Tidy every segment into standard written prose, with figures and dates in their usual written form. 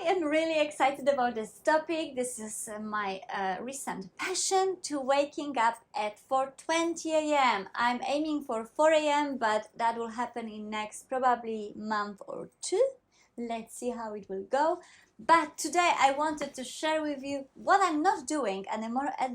am really excited about this topic. This is my recent passion to waking up at 4:20 a.m. I'm aiming for 4 a.m. but that will happen in next probably month or two. Let's see how it will go. But today I wanted to share with you what I'm not doing at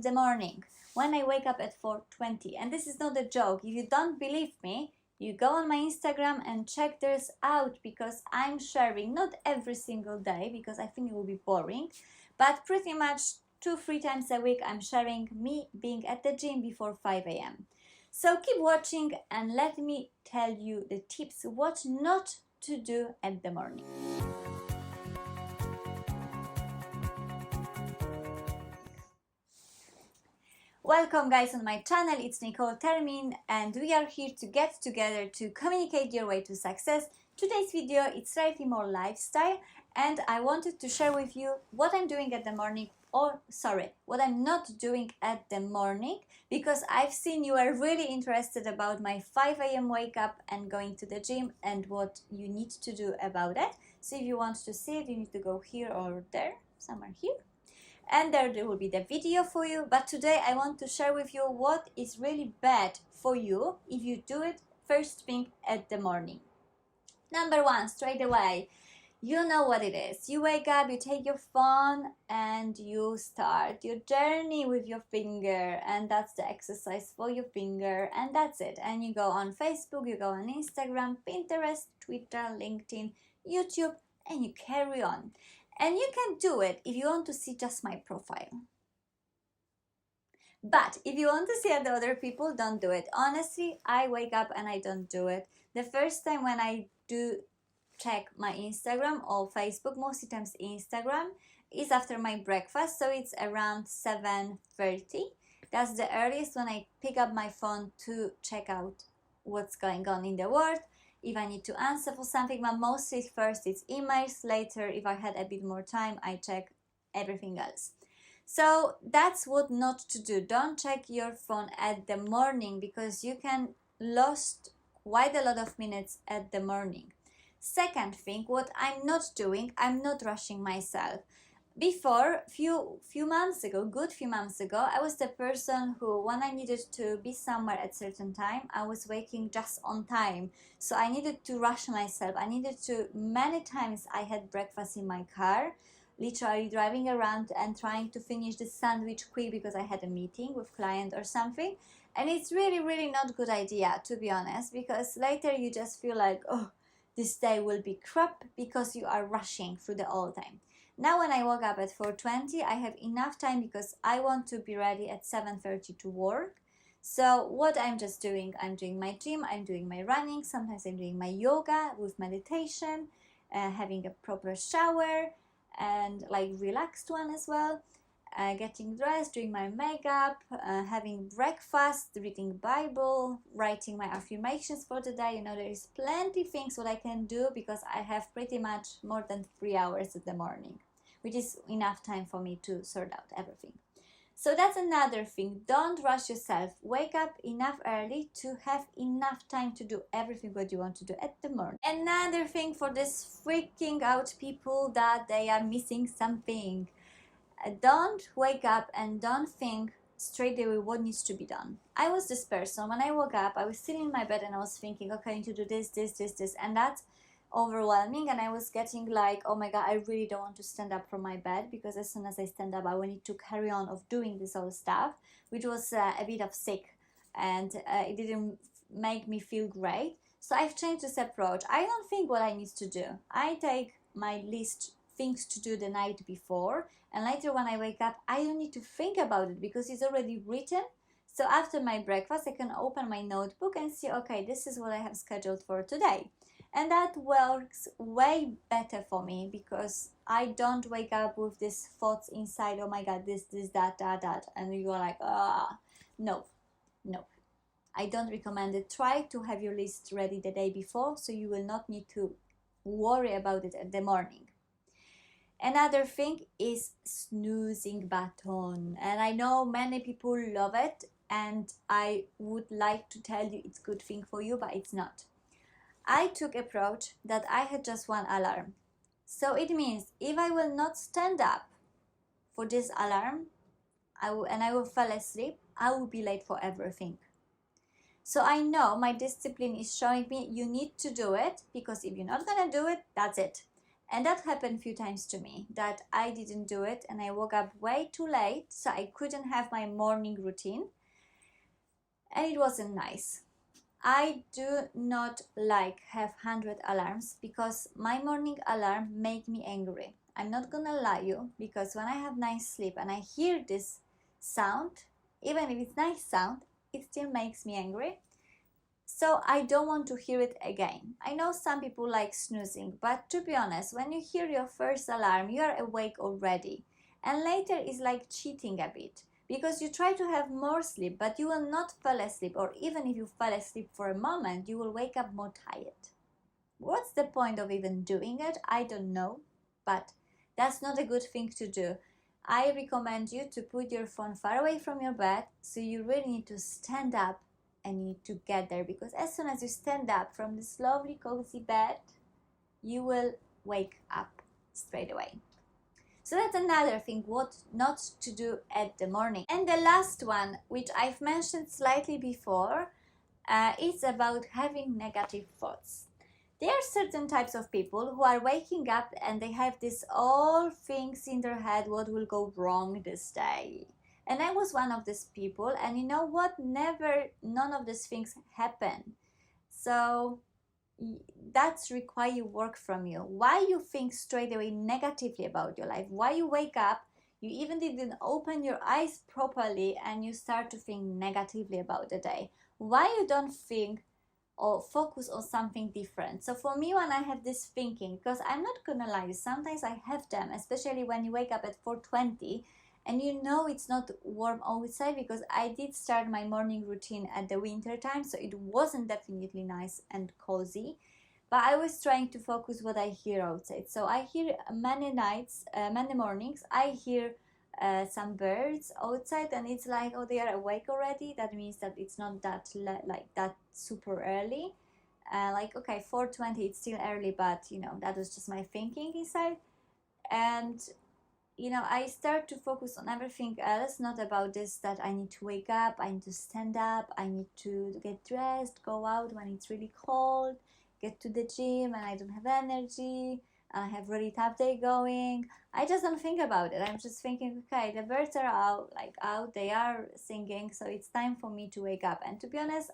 the morning when I wake up at 4:20. And this is not a joke. If you don't believe me, you go on my Instagram and check this out, because I'm sharing not every single day because I think it will be boring, but pretty much 2-3 times a week I'm sharing me being at the gym before 5 a.m. So keep watching and let me tell you the tips what not to do at the morning. Welcome guys on my channel, it's Nicole Termin and we are here to get together to communicate your way to success. Today's video it's slightly more lifestyle and I wanted to share with you what I'm doing at the morning, what I'm not doing at the morning, because I've seen you are really interested about my 5 a.m. wake up and going to the gym and what you need to do about it. So if you want to see it, you need to go here or there, somewhere here. And there will be the video for you. But today I want to share with you what is really bad for you if you do it first thing at the morning. Number one, straight away, you know what it is. You wake up, you take your phone and you start your journey with your finger, and that's the exercise for your finger, and that's it. And you go on Facebook, you go on Instagram, Pinterest, Twitter, LinkedIn, YouTube, and you carry on. And you can do it if you want to see just my profile. But if you want to see the other people, don't do it. Honestly, I wake up and I don't do it. The first time when I do check my Instagram or Facebook, mostly times Instagram, is after my breakfast. So it's around 7:30. That's the earliest when I pick up my phone to check out what's going on in the world, if I need to answer for something, but mostly first it's emails. Later, if I had a bit more time, I check everything else. So that's what not to do. Don't check your phone at the morning because you can lost quite a lot of minutes at the morning. Second thing, what I'm not doing, I'm not rushing myself. Before, few months ago, I was the person who, when I needed to be somewhere at certain time, I was waking just on time. So I needed to rush myself. Many times I had breakfast in my car, literally driving around and trying to finish the sandwich quick because I had a meeting with client or something. And it's really not a good idea, to be honest, because later you just feel like, oh, this day will be crap because you are rushing through the whole time. Now when I woke up at 4:20, I have enough time because I want to be ready at 7:30 to work. So what I'm just doing, I'm doing my gym, I'm doing my running, sometimes I'm doing my yoga with meditation, having a proper shower and like relaxed one as well, getting dressed, doing my makeup, having breakfast, reading Bible, writing my affirmations for the day. You know, there is plenty things what I can do because I have pretty much more than 3 hours in the morning, which is enough time for me to sort out everything. So that's another thing. Don't rush yourself. Wake up enough early to have enough time to do everything what you want to do at the morning. Another thing for this freaking out people that they are missing something. Don't wake up and don't think straight away what needs to be done. I was this person, when I woke up, I was sitting in my bed and I was thinking, okay, I need to do this, and that's overwhelming. And I was getting like, oh my God, I really don't want to stand up from my bed, because as soon as I stand up, I will need to carry on of doing this whole stuff, which was a bit of sick, and it didn't make me feel great. So I've changed this approach. I don't think what I need to do. I take my list things to do the night before, and later when I wake up I don't need to think about it because it's already written. So after my breakfast I can open my notebook and see, okay, this is what I have scheduled for today, and that works way better for me because I don't wake up with these thoughts inside, oh my God, this that, and you are like, no, I don't recommend it. Try to have your list ready the day before so you will not need to worry about it at the morning. Another thing is snoozing button, and I know many people love it, and I would like to tell you it's a good thing for you, but it's not. I took approach that I had just one alarm. So it means if I will not stand up for this alarm, I will fall asleep, I will be late for everything. So I know my discipline is showing me you need to do it, because if you're not gonna do it, that's it. And that happened a few times to me, that I didn't do it and I woke up way too late, so I couldn't have my morning routine, and it wasn't nice. I do not like have 100 alarms, because my morning alarm make me angry. I'm not gonna lie you, because when I have nice sleep and I hear this sound, even if it's nice sound, it still makes me angry. So I don't want to hear it again. I know some people like snoozing, but to be honest, when you hear your first alarm, you are awake already. And later is like cheating a bit, because you try to have more sleep, but you will not fall asleep, or even if you fall asleep for a moment, you will wake up more tired. What's the point of even doing it? I don't know, but that's not a good thing to do. I recommend you to put your phone far away from your bed, so you really need to stand up and you need to get there, because as soon as you stand up from this lovely cozy bed, you will wake up straight away. So that's another thing what not to do at the morning. And the last one, which I've mentioned slightly before, is about having negative thoughts. There are certain types of people who are waking up and they have this all things in their head what will go wrong this day. And I was one of these people, and you know what? None of these things happen. So that's require work from you. Why you think straight away negatively about your life? Why you wake up, you even didn't open your eyes properly, and you start to think negatively about the day? Why you don't think or focus on something different? So for me, when I have this thinking, because I'm not gonna lie, sometimes I have them, especially when you wake up at 4:20 and you know it's not warm outside, because I did start my morning routine at the winter time, so it wasn't definitely nice and cozy, but I was trying to focus what I hear outside. So I hear many nights, many mornings, I hear some birds outside, and it's like, oh, they are awake already. That means that it's not that like that super early. Like, okay, 4:20, it's still early, but you know, that was just my thinking inside. And you know, I start to focus on everything else, not about this, that I need to wake up, I need to stand up, I need to get dressed, go out when it's really cold, get to the gym and I don't have energy, I have really tough day going. I just don't think about it. I'm just thinking, okay, the birds are out, they are singing, so it's time for me to wake up. And to be honest,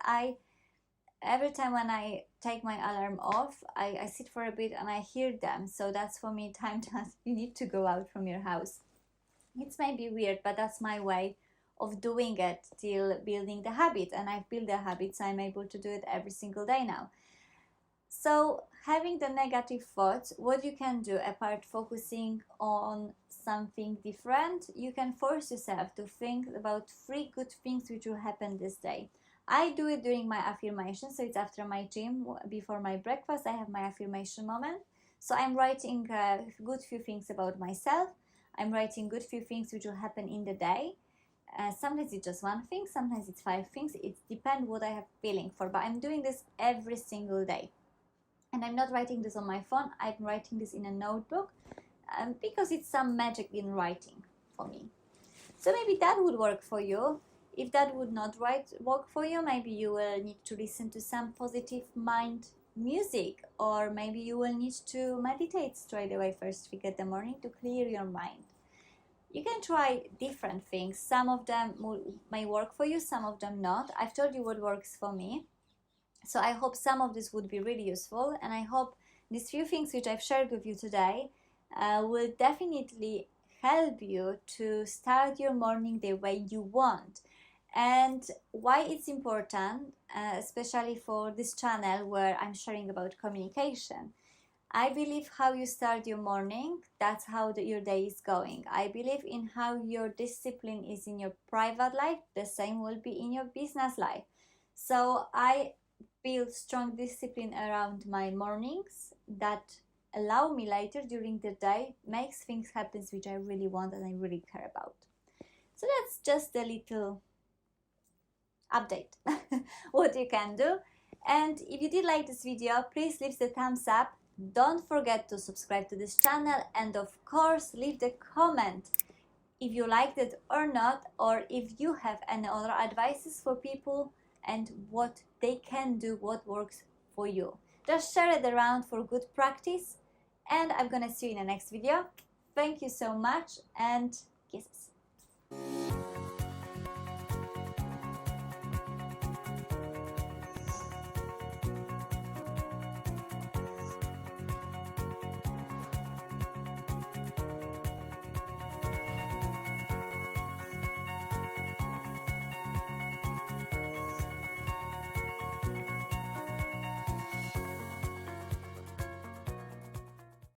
every time when I take my alarm off, I sit for a bit and I hear them. So that's for me time that you need to go out from your house. It's maybe weird, but that's my way of doing it till building the habit. And I've built the habit, so I'm able to do it every single day now. So having the negative thoughts, what you can do apart focusing on something different, you can force yourself to think about 3 good things which will happen this day. I do it during my affirmation, so it's after my gym, before my breakfast, I have my affirmation moment. So I'm writing good few things about myself. I'm writing good few things which will happen in the day. Sometimes it's just 1 thing, sometimes it's 5 things. It depends what I have feeling for, but I'm doing this every single day. And I'm not writing this on my phone, I'm writing this in a notebook, because it's some magic in writing for me. So maybe that would work for you. If that would not work for you, maybe you will need to listen to some positive mind music, or maybe you will need to meditate straight away first thing in the morning to clear your mind. You can try different things. Some of them may work for you, some of them not. I've told you what works for me. So I hope some of this would be really useful, and I hope these few things which I've shared with you today will definitely help you to start your morning the way you want. And why it's important, especially for this channel where I'm sharing about communication. I believe how you start your morning, that's how your day is going. I believe in how your discipline is in your private life, the same will be in your business life. So I build strong discipline around my mornings that allow me later during the day, makes things happen which I really want and I really care about. So that's just a little update what you can do. And if you did like this video, please leave the thumbs up, Don't forget to subscribe to this channel, and of course leave the comment if you liked it or not, or if you have any other advices for people and what they can do, what works for you. Just share it around for good practice, and I'm gonna see you in the next video. Thank you so much, and kisses.